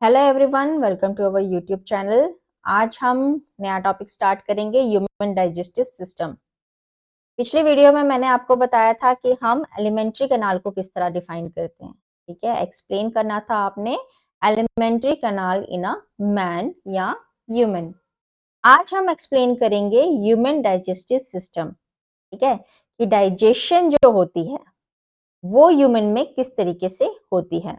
Hello everyone, welcome to our YouTube channel. आज हम नया टॉपिक स्टार्ट करेंगे, ह्यूमन डाइजेस्टिव सिस्टम। पिछली वीडियो में मैंने आपको बताया था कि हम एलिमेंट्री कैनाल को किस तरह डिफाइन करते हैं। ठीक है, एक्सप्लेन करना था आपने alimentary canal in a man या ह्यूमन। आज हम एक्सप्लेन करेंगे ह्यूमन डाइजेस्टिव सिस्टम। ठीक है, कि डाइजेशन जो होती है वो ह्यूमन में किस तरीके से होती है।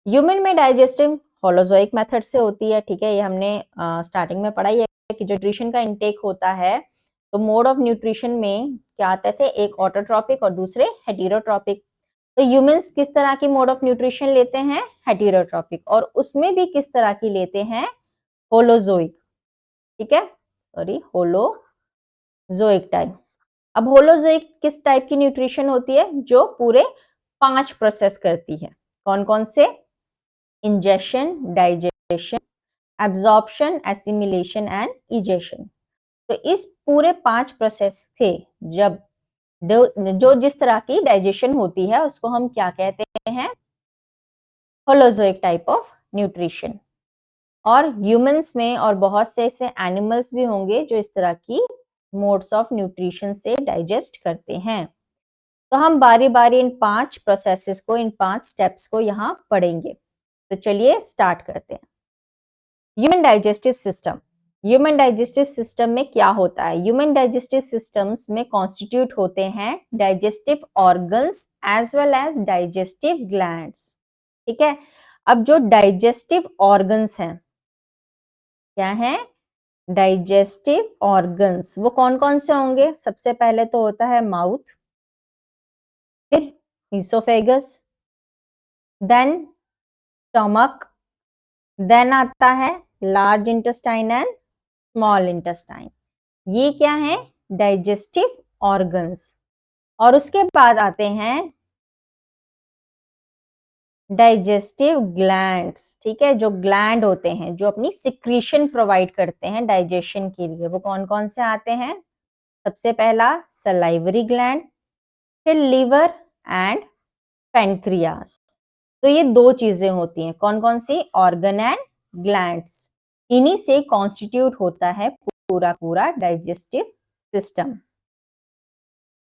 ह्यूमन में डाइजेस्टिव होलोजोइक मेथड से होती है। ठीक है, ये हमने स्टार्टिंग में पढ़ा ही है कि जो न्यूट्रिशन का इंटेक होता है तो मोड ऑफ न्यूट्रिशन में क्या आते थे, एक ऑटोट्रॉपिक और दूसरे हेटेरोट्रॉपिक। तो ह्यूमंस किस तरह की मोड ऑफ न्यूट्रिशन लेते हैं, हेटेरोट्रॉपिक, और उसमें भी किस तरह की लेते हैं, होलोजोइक। ठीक है, सॉरी, होलोजोइक टाइप। अब होलोजोइक किस टाइप की न्यूट्रिशन होती है, जो पूरे 5 प्रोसेस करती है। कौन कौन से? Ingestion, digestion, absorption, assimilation and egestion. तो इस पूरे 5 प्रोसेस थे जब जो जिस तरह की डाइजेशन होती है उसको हम क्या कहते हैं, होलोजोइक टाइप ऑफ न्यूट्रिशन। और ह्यूमंस में और बहुत से ऐसे एनिमल्स भी होंगे जो इस तरह की मोड्स ऑफ न्यूट्रिशन से डाइजेस्ट करते हैं। तो हम बारी बारी इन 5 प्रोसेसेस को, इन 5 स्टेप्स को यहाँ पढ़ेंगे। तो चलिए स्टार्ट करते हैं। Human digestive system. Human digestive system में क्या होता है? ह्यूमन डाइजेस्टिव सिस्टम्स में कॉन्स्टिट्यूट होते हैं digestive organs as well as digestive glands. ठीक है, अब जो डाइजेस्टिव ऑर्गन्स हैं, क्या है? डाइजेस्टिव ऑर्गन्स वो कौन कौन से होंगे? सबसे पहले तो होता है माउथ, फिर ईसोफेगस, देन स्टमक, देन आता है large intestine and small intestine. ये क्या है? Digestive organs. और उसके बाद आते हैं डाइजेस्टिव ग्लैंड्स। ठीक है, जो ग्लैंड होते हैं जो अपनी सिक्रीशन प्रोवाइड करते हैं डाइजेशन के लिए, वो कौन कौन से आते हैं? सबसे पहला सलाइवरी ग्लैंड, फिर लीवर एंड पेनक्रियास। तो ये 2 चीजें होती हैं। कौन कौन सी? Organ and glands. इन्हीं से कॉन्स्टिट्यूट होता है पूरा पूरा डाइजेस्टिव सिस्टम।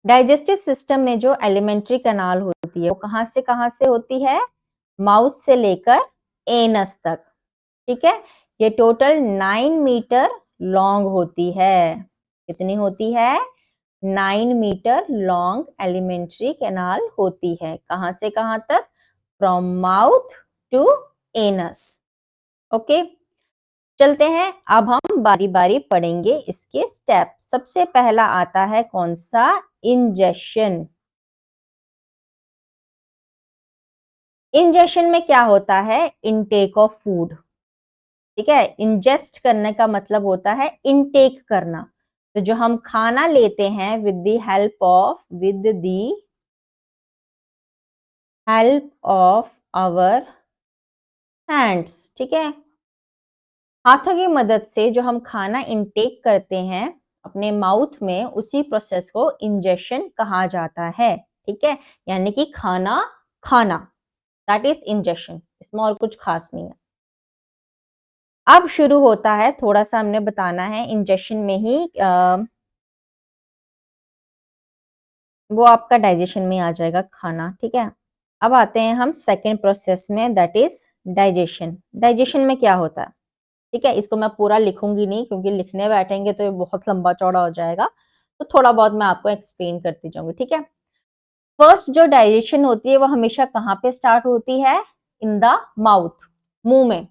डाइजेस्टिव सिस्टम में जो एलिमेंट्री कैनाल होती है वो कहां से होती है? माउथ से लेकर एनस तक। ठीक है, ये टोटल 9 मीटर लॉन्ग होती है। कितनी होती है? 9 मीटर लॉन्ग एलिमेंट्री कैनाल होती है। कहां से कहां तक? From mouth to anus. Okay, चलते हैं। अब हम बारी बारी पढ़ेंगे इसके स्टेप। सबसे पहला आता है कौन सा? इंजेशन। इंजेशन में क्या होता है? Intake of food. ठीक है, इंजेस्ट करने का मतलब होता है इनटेक करना। तो जो हम खाना लेते हैं with the help of our hands. ठीक है, हाथों की मदद से जो हम खाना इनटेक करते हैं अपने माउथ में, उसी प्रोसेस को इंजेशन कहा जाता है। ठीक है, यानी कि खाना खाना, दैट इज इंजेशन। इसमें और कुछ खास नहीं है। अब शुरू होता है, थोड़ा सा हमने बताना है इंजेशन में ही वो आपका डाइजेशन में आ जाएगा खाना। ठीक है, अब आते हैं हम सेकेंड प्रोसेस में, दैट इज डाइजेशन। डाइजेशन में क्या होता है? ठीक है, इसको मैं पूरा लिखूंगी नहीं क्योंकि लिखने बैठेंगे तो ये बहुत लंबा चौड़ा हो जाएगा, तो थोड़ा बहुत मैं आपको एक्सप्लेन करती जाऊंगी। ठीक है, फर्स्ट जो डाइजेशन होती है वो हमेशा कहाँ पे स्टार्ट होती है? इन द माउथ, मुंह में।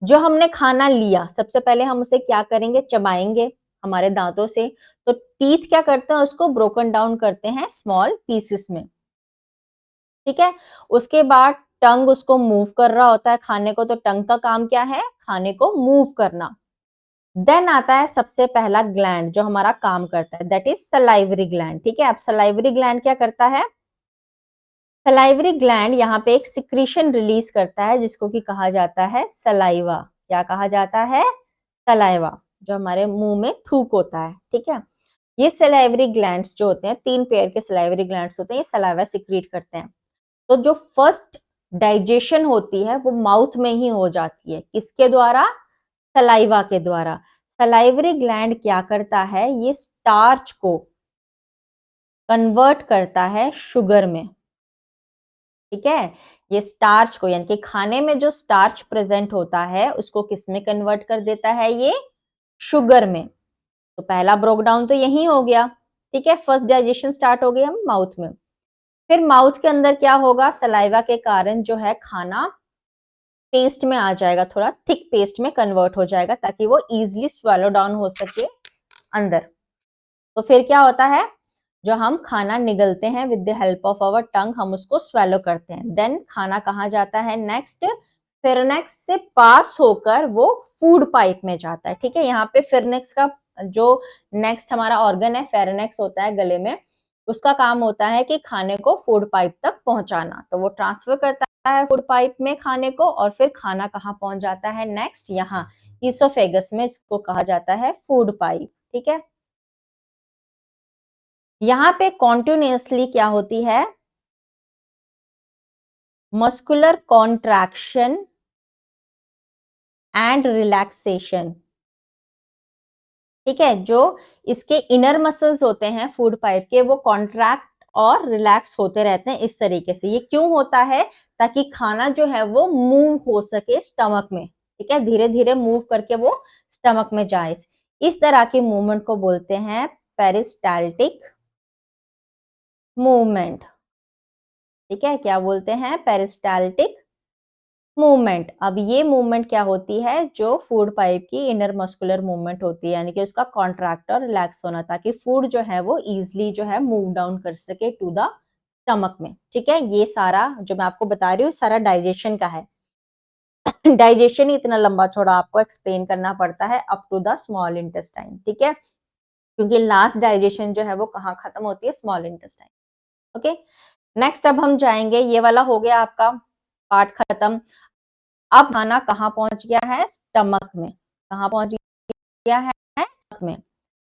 जो हमने खाना लिया सबसे पहले हम उसे क्या करेंगे? चबाएंगे हमारे दांतों से। तो टीथ क्या करते हैं? उसको ब्रोकन डाउन करते हैं स्मॉल पीसेस में। ठीक है, उसके बाद टंग उसको मूव कर रहा होता है खाने को। तो टंग का काम क्या है? खाने को मूव करना। देन आता है सबसे पहला ग्लैंड जो हमारा काम करता है, दैट इज सलाइवरी ग्लैंड। ठीक है, अब सलाइवरी ग्लैंड क्या करता है? सलाइवरी ग्लैंड यहाँ पे एक सिक्रीशन रिलीज करता है जिसको कि कहा जाता है सलाइवा। क्या कहा जाता है? सलाइवा, जो हमारे मुंह में थूक होता है। ठीक है, ये सलाइवरी ग्लैंड्स जो होते हैं, 3 पेयर के सलाइवरी ग्लैंड्स होते हैं, ये सलाइवा सिक्रीट करते हैं। तो जो फर्स्ट डाइजेशन होती है वो माउथ में ही हो जाती है। किसके द्वारा? सलाइवा के द्वारा। सलाइवरी ग्लैंड क्या करता है? ये स्टार्च को कन्वर्ट करता है शुगर में। ठीक है, ये स्टार्च को यानी कि खाने में जो स्टार्च प्रेजेंट होता है उसको किस में कन्वर्ट कर देता है? ये शुगर में। तो पहला ब्रोक डाउन तो यही हो गया। ठीक है, फर्स्ट डाइजेशन स्टार्ट हो गई हम माउथ में। फिर माउथ के अंदर क्या होगा? सलाइवा के कारण जो है खाना पेस्ट में आ जाएगा, थोड़ा थिक पेस्ट में कन्वर्ट हो जाएगा ताकि वो इजिली स्वेलो डाउन हो सके अंदर। तो फिर क्या होता है? जो हम खाना निगलते हैं with the help of our tongue, हम उसको स्वेलो करते हैं। देन खाना कहाँ जाता है? नेक्स्ट फिरनेक्स से पास होकर वो फूड पाइप में जाता है। ठीक है, यहाँ पे फिरनेक्स का जो नेक्स्ट हमारा ऑर्गन है फेरेनेक्स होता है गले में, उसका काम होता है कि खाने को फूड पाइप तक पहुंचाना। तो वो ट्रांसफर करता है फूड पाइप में खाने को, और फिर खाना कहाँ पहुंच जाता है? नेक्स्ट यहाँ ईसोफेगस में, इसको कहा जाता है फूड पाइप। ठीक है, यहाँ पे कॉन्टिन्यूसली क्या होती है? Muscular contraction and relaxation. ठीक है, जो इसके इनर मसल्स होते हैं फूड पाइप के, वो कॉन्ट्रैक्ट और रिलैक्स होते रहते हैं इस तरीके से। ये क्यों होता है? ताकि खाना जो है वो मूव हो सके स्टमक में। ठीक है, धीरे धीरे मूव करके वो स्टमक में जाए। इस तरह की मूवमेंट को बोलते हैं पेरिस्टाल्टिक मूवमेंट। ठीक है, क्या बोलते हैं? Peristaltic movement. अब ये मूवमेंट क्या होती है? जो फूड पाइप की इनर मस्कुलर मूवमेंट होती है, यानी कि उसका कॉन्ट्रैक्ट और रिलैक्स होना, ताकि फूड जो है वो इजिली जो है मूव डाउन कर सके टू द स्टमक में। ठीक है, ये सारा जो मैं आपको बता रही हूँ सारा डाइजेशन का है। डाइजेशन ही इतना लंबा चौड़ा आपको एक्सप्लेन करना पड़ता है up to the small intestine. ठीक है, क्योंकि लास्ट डाइजेशन जो है वो कहाँ खत्म होती है? Small intestine. ओके, नेक्स्ट अब हम जाएंगे, ये वाला हो गया आपका पार्ट खत्म। अब खाना कहाँ पहुंच गया है? स्टमक में। कहाँ पहुंच गया है? स्टमक में।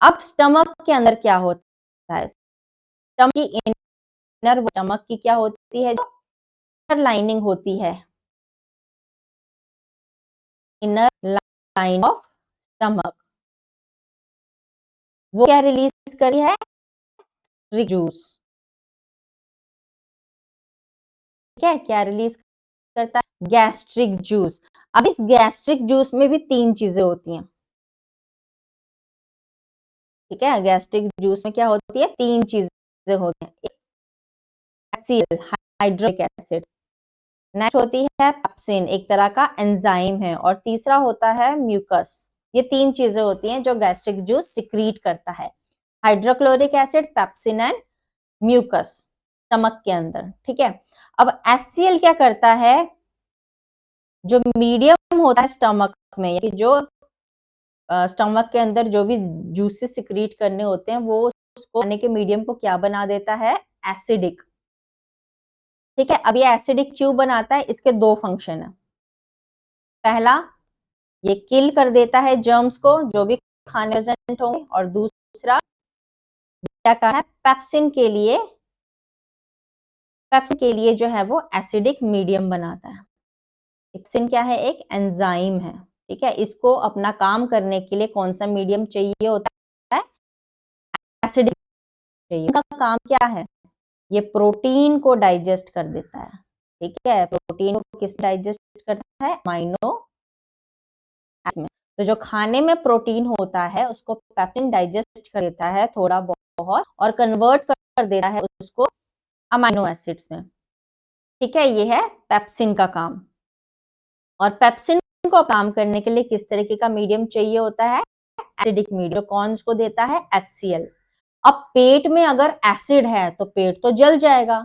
अब स्टमक के अंदर क्या होता है? स्टमक की इनर, स्टमक की क्या होती है? इनर लाइनिंग होती है, इनर लाइन ऑफ स्टमक, वो क्या रिलीज करी है? जूस। ठीक है, क्या रिलीज करता है? Gastric juice. अब इस गैस्ट्रिक जूस में भी तीन चीजें होती हैं। ठीक है, गैस्ट्रिक जूस में क्या होती है? तीन चीजें होती हैं। HCl हाइड्रोक्लोरिक एसिड, नेक्स्ट होती है पेप्सिन, एक तरह का एंजाइम है, और तीसरा होता है म्यूकस। ये तीन चीजें होती हैं जो गैस्ट्रिक जूस सिक्रीट करता है, hydrochloric acid, pepsin and mucus, stomach के अंदर। ठीक है, अब HCl क्या करता है? जो मीडियम होता है स्टमक में, यानी जो स्टमक के अंदर जो भी जूसेस सिक्रीट करने होते हैं, वो उसको खाने के मीडियम को क्या बना देता है? एसिडिक। ठीक है, अब ये एसिडिक क्यों बनाता है? इसके दो फंक्शन है। पहला, ये किल कर देता है जर्म्स को जो भी खाने प्रेजेंट होंगे, और दूसरा क्या कहा है? पेप्सिन के लिए जो है वो एसिडिक मीडियम बनाता है। पेप्सिन क्या है? एक एंजाइम है। ठीक है, इसको अपना काम करने के लिए कौन सा मीडियम चाहिए होता है? एसिडिक चाहिए। उनका काम क्या है? ये प्रोटीन को डाइजेस्ट कर देता है। ठीक है, प्रोटीन को किस डाइजेस्ट करता है? अमाइनो एसिड में। तो जो खाने में प्रोटीन होता है उसको पेप्सिन डाइजेस्ट कर देता है थोड़ा बहुत, और कन्वर्ट कर देता है उसको अमाइनो एसिड्स में। ठीक है, ये है पेप्सिन का काम। और पेप्सिन को काम करने के लिए किस तरीके का मीडियम चाहिए होता है? Acidic medium. कौन उसको देता है? HCl। अब पेट में अगर एसिड है तो पेट तो जल जाएगा,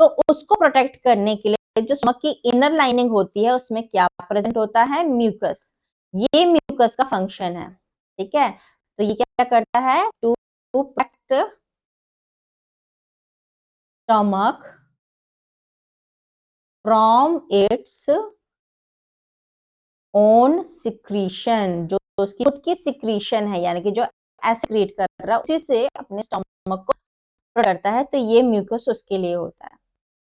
तो उसको प्रोटेक्ट करने के लिए जो स्टमक की इनर लाइनिंग होती है उसमें क्या प्रेजेंट होता है? म्यूकस। ये म्यूकस का फंक्शन है। ठीक है, तो ये क्या करता है? To protect stomach from its own secretion, जो उसकी खुद की सिक्रीशन है, यानी कि जो एसिड क्रिएट कर रहा है उसी से अपने स्टमक को करता है, तो ये म्यूकस उसके लिए होता है।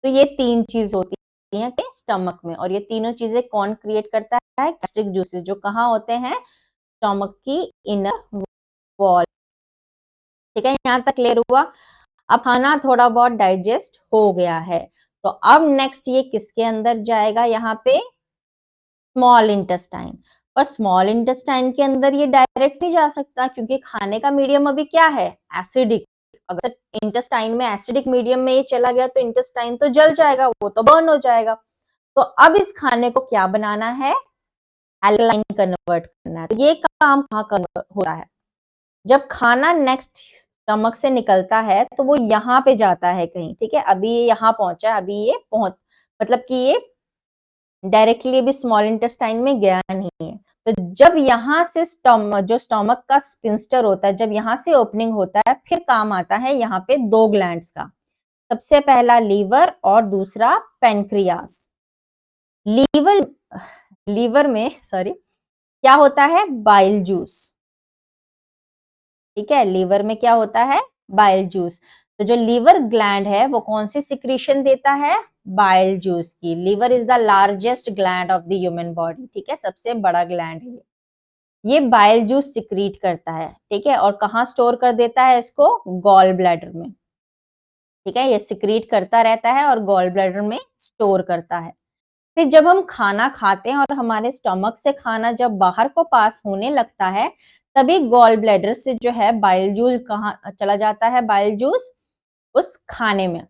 तो ये तीन चीज होती हैं कि स्टमक में, और ये तीनों चीजें कौन क्रिएट करता है? गैस्ट्रिक जूसेस, जो कहाँ होते हैं? स्टमक की इनर वॉल। ठीक है, यहाँ तक क्लियर हुआ। अब खाना थोड़ा बहुत डाइजेस्ट हो गया है, तो अब नेक्स्ट ये किसके अंदर जाएगा? यहाँ पे स्मॉल इंटेस्टाइन। पर स्मॉल इंटेस्टाइन के अंदर ये डायरेक्ट नहीं जा सकता, क्योंकि खाने का मीडियम अभी क्या है? एसिडिक। अगर इंटेस्टाइन में एसिडिक मीडियम में ये चला गया तो इंटेस्टाइन तो जल जाएगा, वो तो बर्न हो जाएगा। तो अब इस खाने को क्या बनाना है? एल्कलाइन कन्वर्ट करना है। तो ये काम कहाँ कन्वर्ट होता है? जब खाना नेक्स्ट स्टमक से निकलता है तो वो यहाँ पे जाता है कहीं। ठीक है, अभी ये यहाँ पहुंचा, अभी ये मतलब कि ये डायरेक्टली अभी स्मॉल इंटेस्टाइन में गया नहीं है। तो जब यहाँ से जो स्टमक का स्पिंस्टर होता है, जब यहाँ से ओपनिंग होता है, फिर काम आता है यहाँ पे दो ग्लैंड्स का। सबसे पहला लीवर और दूसरा पेनक्रियास। लीवर में क्या होता है? Bile juice. ठीक है, लीवर में क्या होता है? Bile juice. तो जो लीवर ग्लैंड है वो कौन सी सिक्रीशन देता है? बाइल जूस की। Liver is the largest gland of the human body. ठीक है, सबसे बड़ा ग्लैंड है ये बाइल जूस सिक्रीट करता है। ठीक है, और कहाँ स्टोर कर देता है इसको? गॉल ब्लैडर में। ठीक है, ये सिक्रीट करता रहता है और गॉल ब्लैडर में स्टोर करता है। फिर जब हम खाना खाते हैं और हमारे स्टमक से खाना जब बाहर को पास होने लगता है, तभी गॉल ब्लैडर से जो है बाइल जूस कहाँ चला जाता है? बाइल जूस उस खाने में।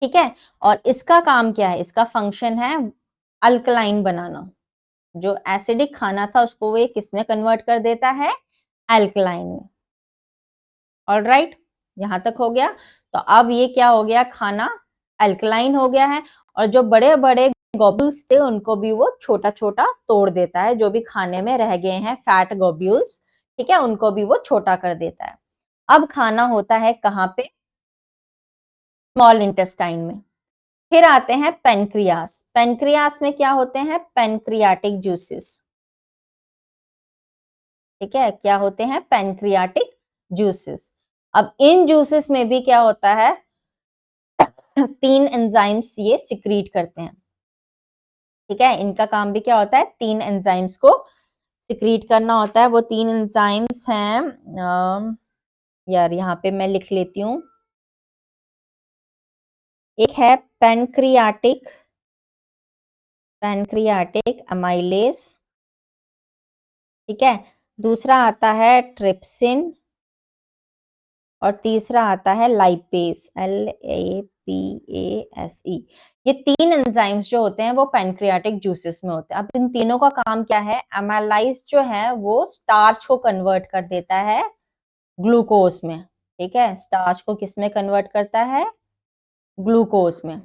ठीक है, और इसका काम क्या है? इसका फंक्शन है अल्कलाइन बनाना। जो एसिडिक खाना था उसको वो किस में कन्वर्ट कर देता है? एल्कलाइन में। ऑलराइट, यहां तक हो गया। तो अब ये क्या हो गया? खाना अल्कलाइन हो गया है, और जो बड़े बड़े ग्लोब्यूल्स थे उनको भी वो छोटा छोटा तोड़ देता है। जो भी खाने में रह गए हैं फैट ग्लोब्यूल्स, ठीक है, उनको भी वो छोटा कर देता है। अब खाना होता है कहाँ पे? स्मॉल इंटेस्टाइन में। फिर आते हैं पेनक्रियास। पेनक्रियास में क्या होते हैं? Pancreatic juices. ठीक है, क्या होते हैं? Pancreatic juices. अब इन जूसेस में भी क्या होता है? 3 एंजाइम्स ये सिक्रीट करते हैं। ठीक है, इनका काम भी क्या होता है? 3 एंजाइम्स को सिक्रीट करना होता है। वो 3 एंजाइम्स हैं, यार यहाँ पे मैं लिख लेती हूँ। एक है पैनक्रियाटिक अमाइलेज। ठीक है, दूसरा आता है ट्रिप्सिन, और तीसरा आता है लाइपेस, LAPASE। ये 3 एंजाइम्स जो होते हैं वो पैनक्रियाटिक जूसेस में होते हैं। अब इन तीनों का काम क्या है? एमाइलाइज जो है वो स्टार्च को कन्वर्ट कर देता है ग्लूकोज में। ठीक है, स्टार्च को किस में कन्वर्ट करता है? ग्लूकोज में।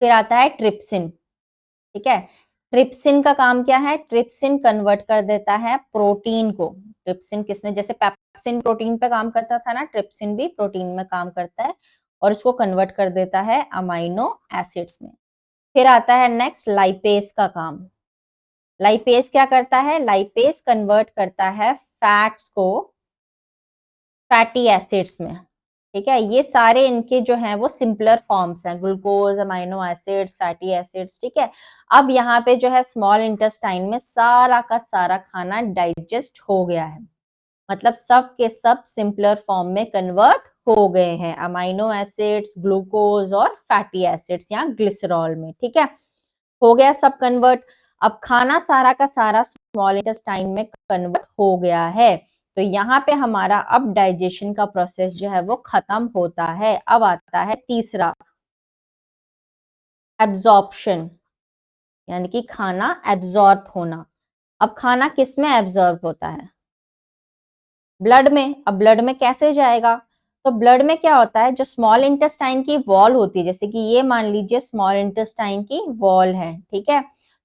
फिर आता है ट्रिप्सिन। ठीक है, ट्रिप्सिन का काम क्या है? ट्रिप्सिन कन्वर्ट कर देता है प्रोटीन को। ट्रिप्सिन किसमें? जैसे पेप्सिन प्रोटीन पे काम करता था ना, ट्रिप्सिन भी प्रोटीन में काम करता है और इसको कन्वर्ट कर देता है अमाइनो एसिड्स में। फिर आता है नेक्स्ट लाइपेस का काम। लाइपेस क्या करता है? लाइपेस कन्वर्ट करता है फैट्स को फैटी एसिड्स में। ठीक है, ये सारे इनके जो हैं वो सिंपलर फॉर्म्स हैं, glucose, amino acids, fatty acids. ठीक है, अब यहाँ पे जो है स्मॉल इंटेस्टाइन में सारा का सारा खाना डाइजेस्ट हो गया है, मतलब सब के सब सिंपलर फॉर्म में कन्वर्ट हो गए हैं, अमाइनो एसिड्स, ग्लूकोज और फैटी एसिड्स या ग्लिसरॉल में। ठीक है, हो गया सब कन्वर्ट। अब खाना सारा का सारा स्मॉल इंटेस्टाइन में कन्वर्ट हो गया है, तो यहाँ पे हमारा अब डाइजेशन का प्रोसेस जो है वो खत्म होता है। अब आता है तीसरा, एब्जॉर्प्शन, यानी कि खाना एब्जॉर्ब होना। अब खाना किस में एब्जॉर्ब होता है? ब्लड में। अब ब्लड में कैसे जाएगा? तो ब्लड में क्या होता है? जो स्मॉल इंटेस्टाइन की वॉल होती है, जैसे कि ये मान लीजिए स्मॉल इंटेस्टाइन की वॉल है। ठीक है,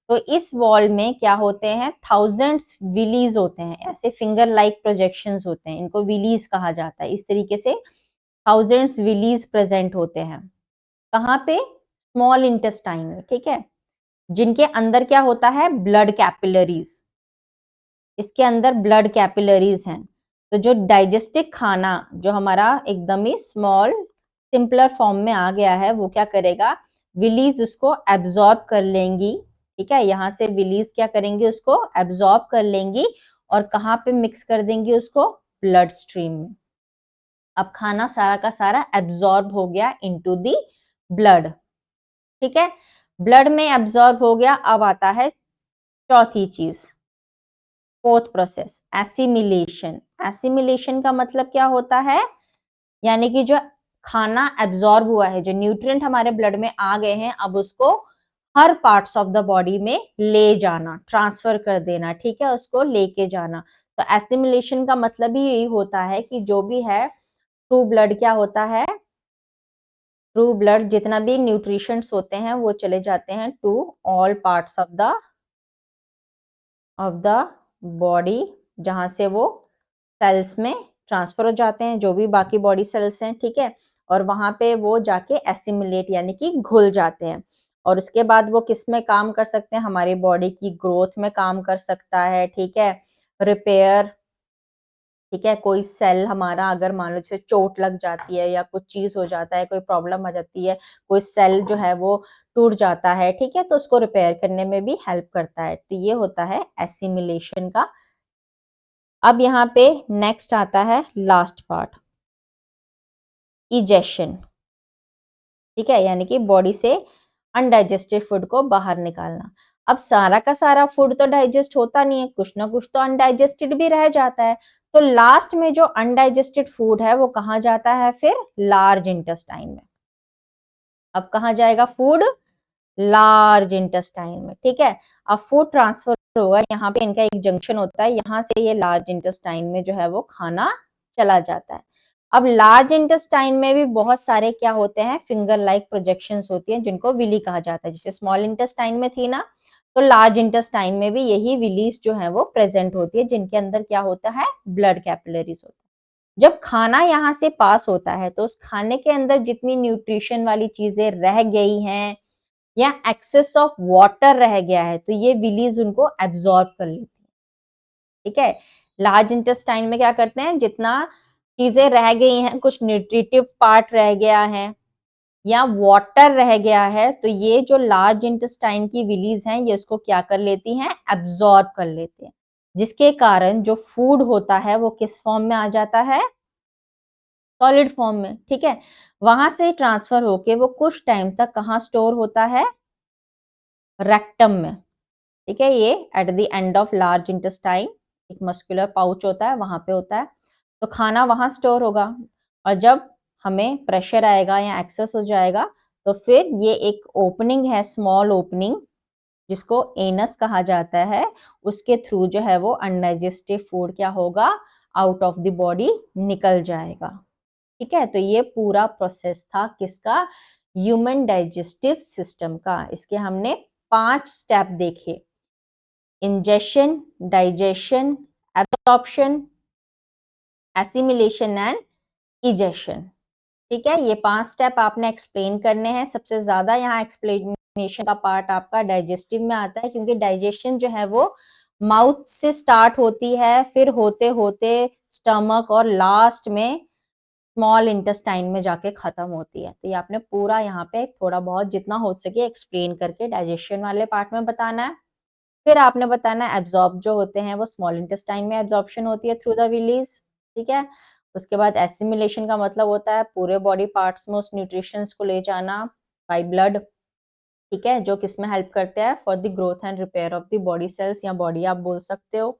तो इस वॉल में क्या होते हैं? थाउजेंड्स विलीज होते हैं, ऐसे फिंगर लाइक प्रोजेक्शंस होते हैं, इनको विलीज कहा जाता है। इस तरीके से थाउजेंड्स विलीज प्रेजेंट होते हैं। कहाँ पे? स्मॉल इंटेस्टाइन में। ठीक है, जिनके अंदर क्या होता है? Blood capillaries. इसके अंदर ब्लड कैपिलरीज हैं। तो जो डाइजेस्टिक खाना जो हमारा एकदम ही स्मॉल सिंपलर फॉर्म में आ गया है, वो क्या करेगा? विलीज उसको एब्जॉर्ब कर लेंगी, ठीक है, यहाँ से विलीज क्या करेंगी, उसको एब्जॉर्ब कर लेंगी और कहाँ पे मिक्स कर देंगी उसको, ब्लड स्ट्रीम में। अब खाना सारा का सारा एब्जॉर्ब हो गया इनटू दी ब्लड, ठीक है, ब्लड में एब्जॉर्ब हो गया। अब आता है चौथी चीज, फोर्थ प्रोसेस, एसिमिलेशन। एसिमिलेशन का मतलब क्या होता है, यानी कि जो खाना एब्जॉर्ब हुआ है, जो न्यूट्रिएंट हमारे ब्लड में आ गए हैं, अब उसको हर पार्ट्स ऑफ द बॉडी में ले जाना, ट्रांसफर कर देना, ठीक है, उसको लेके जाना। तो एसिमिलेशन का मतलब ही यही होता है कि जो भी है थ्रू ब्लड क्या होता है, थ्रू ब्लड जितना भी न्यूट्रिशंस होते हैं वो चले जाते हैं to all parts of the body, जहां से वो सेल्स में ट्रांसफर हो जाते हैं, जो भी बाकी बॉडी सेल्स हैं, ठीक है, और वहां पे वो जाके एसिमुलेट यानी कि घुल जाते हैं। और उसके बाद वो किस में काम कर सकते हैं, हमारी बॉडी की ग्रोथ में काम कर सकता है, ठीक है, रिपेयर, ठीक है, कोई सेल हमारा अगर मान लो जैसे चोट लग जाती है या कुछ चीज हो जाता है, कोई प्रॉब्लम आ जाती है, कोई सेल जो है वो टूट जाता है, ठीक है, तो उसको रिपेयर करने में भी हेल्प करता है। तो ये होता है एसिमिलेशन का। अब यहाँ पे नेक्स्ट आता है लास्ट पार्ट, इजेशन, ठीक है, यानी कि बॉडी से अनडाइजेस्टेड फूड को बाहर निकालना। अब सारा का सारा फूड तो डाइजेस्ट होता नहीं है, कुछ ना कुछ तो अनडाइजेस्टेड भी रह जाता है। तो लास्ट में जो अनडाइजेस्टेड फूड है वो कहाँ जाता है, फिर लार्ज इंटेस्टाइन में। अब कहाँ जाएगा फूड, लार्ज इंटेस्टाइन में, ठीक है। अब फूड ट्रांसफर होगा, यहाँ पे इनका एक जंक्शन होता है, यहाँ से ये लार्ज इंटेस्टाइन में जो है वो खाना चला जाता है। अब लार्ज इंटेस्टाइन में भी बहुत सारे क्या होते हैं, फिंगर लाइक प्रोजेक्शंस होती हैं, जिनको विली कहा जाता है। जैसे स्मॉल इंटेस्टाइन में थी ना, तो लार्ज इंटेस्टाइन में भी यही विलीज जो है वो प्रेजेंट होती है, जिनके अंदर क्या होता है, ब्लड कैपिलरीज होता है। जब खाना यहाँ से पास होता है तो उस खाने के अंदर जितनी न्यूट्रिशन वाली चीजें रह गई हैं या एक्सेस ऑफ वाटर रह गया है, तो ये विलीज उनको एब्जॉर्ब कर लेती है, ठीक है। लार्ज इंटेस्टाइन में क्या करते हैं, जितना चीजें रह गई हैं, कुछ न्यूट्रिटिव पार्ट रह गया है या वाटर रह गया है, तो ये जो लार्ज इंटेस्टाइन की विलीज हैं ये उसको क्या कर लेती हैं, एब्जॉर्ब कर लेते हैं, जिसके कारण जो फूड होता है वो किस फॉर्म में आ जाता है, सॉलिड फॉर्म में, ठीक है। वहां से ट्रांसफर होके वो कुछ टाइम तक कहाँ स्टोर होता है, रेक्टम में, ठीक है, ये at the end of large intestine एक मस्कुलर पाउच होता है, वहां पे होता है। तो खाना वहां स्टोर होगा और जब हमें प्रेशर आएगा या एक्सेस हो जाएगा तो फिर ये एक ओपनिंग है, स्मॉल ओपनिंग, जिसको एनस कहा जाता है, उसके थ्रू जो है वो अनडाइजेस्टिव फूड क्या होगा, आउट ऑफ द बॉडी निकल जाएगा, ठीक है। तो ये पूरा प्रोसेस था किसका, ह्यूमन डाइजेस्टिव सिस्टम का। इसके हमने 5 स्टेप देखे, ingestion, digestion, absorption, assimilation and egestion, ठीक है। ये 5 स्टेप आपने एक्सप्लेन करने हैं। सबसे ज्यादा यहाँ एक्सप्लेनेशन का पार्ट आपका डाइजेस्टिव में आता है, क्योंकि डाइजेशन जो है वो माउथ से स्टार्ट होती है, फिर होते होते स्टमक और लास्ट में स्मॉल इंटेस्टाइन में जाके खत्म होती है। तो ये आपने पूरा यहाँ पे थोड़ा बहुत जितना हो सके एक्सप्लेन करके डाइजेशन वाले पार्ट में बताना है। फिर आपने बताना है एब्जॉर्ब जो होते हैं वो स्मॉल इंटेस्टाइन में एब्जॉर्प्शन होती है थ्रू द विलीज, ठीक है। उसके बाद एसिमिलेशन का मतलब होता है पूरे बॉडी पार्ट्स में उस न्यूट्रिशंस को ले जाना बाय ब्लड, ठीक है, जो किस में हेल्प करते हैं, for the growth and repair of the body cells या बॉडी आप बोल सकते हो।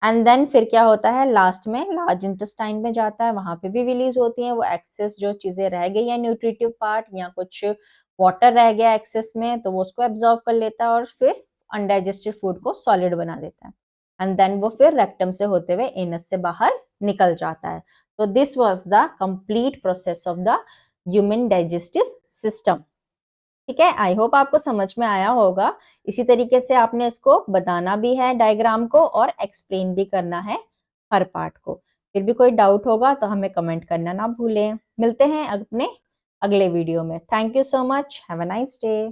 एंड देन फिर क्या होता है, लास्ट में लार्ज इंटेस्टाइन में जाता है, वहां पे भी रिलीज होती है वो एक्सेस जो चीजें रह गई है, न्यूट्रिटिव पार्ट या कुछ वाटर रह गया एक्सेस में, तो वो उसको एब्जॉर्ब कर लेता है और फिर अनडाइजेस्टेड फूड को सॉलिड बना देता है। एंड देन वो फिर रेक्टम से होते हुए एनस से बाहर निकल जाता है। तो this was the complete process of the human digestive system, ठीक है। आई होप आपको समझ में आया होगा। इसी तरीके से आपने इसको बताना भी है डायग्राम को और एक्सप्लेन भी करना है हर पार्ट को। फिर भी कोई डाउट होगा तो हमें कमेंट करना ना भूलें। मिलते हैं अपने अगले वीडियो में। Thank you so much, have a nice day.